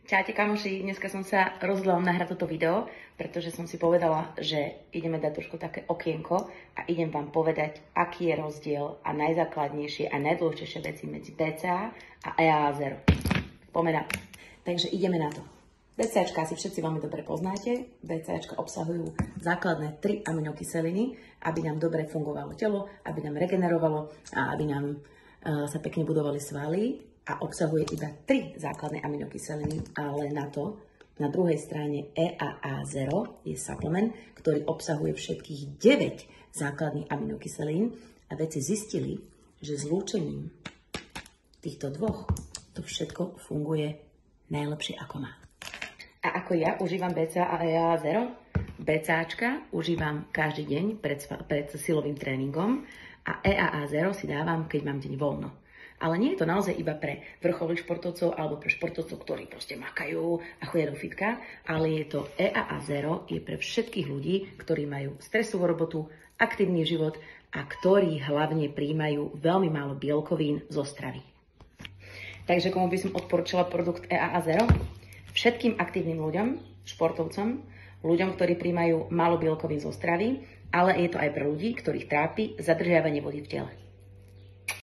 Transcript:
Čaute kamoši, dneska som sa rozhodla nahrať toto video, pretože som si povedala, že ideme dať trošku také okienko a idem vám povedať, aký je rozdiel a najzákladnejšie a najdôležitejšie veci medzi BCA a EAA0. Poďme na to. Takže ideme na to. BCAčka asi všetci veľmi dobre poznáte. BCAčka obsahujú základné 3 aminokyseliny, aby nám dobre fungovalo telo, aby nám regenerovalo a aby nám sa pekne budovali svaly. A obsahuje iba 3 základné aminokyseliny, ale na druhej strane EAA0 je supplement, ktorý obsahuje všetkých 9 základných aminokyselín a vedci zistili, že zlúčením týchto dvoch to všetko funguje najlepšie ako má. A ako ja užívam BCA a EAA0? BCAčka užívam každý deň pred silovým tréningom a EAA0 si dávam, keď mám deň voľno. Ale nie je to naozaj iba pre vrcholových športovcov alebo pre športovcov, ktorí proste makajú a chodia do fitka, ale je to EAA0 je pre všetkých ľudí, ktorí majú stresovú robotu, aktívny život a ktorí hlavne prijímajú veľmi málo bielkovín zo stravy. Takže komu by som odporúčala produkt EAA0? Všetkým aktívnym ľuďom, športovcom, ľuďom, ktorí prijímajú málo bielkovín zo stravy, ale je to aj pre ľudí, ktorých trápi zadržiavanie vody v tele.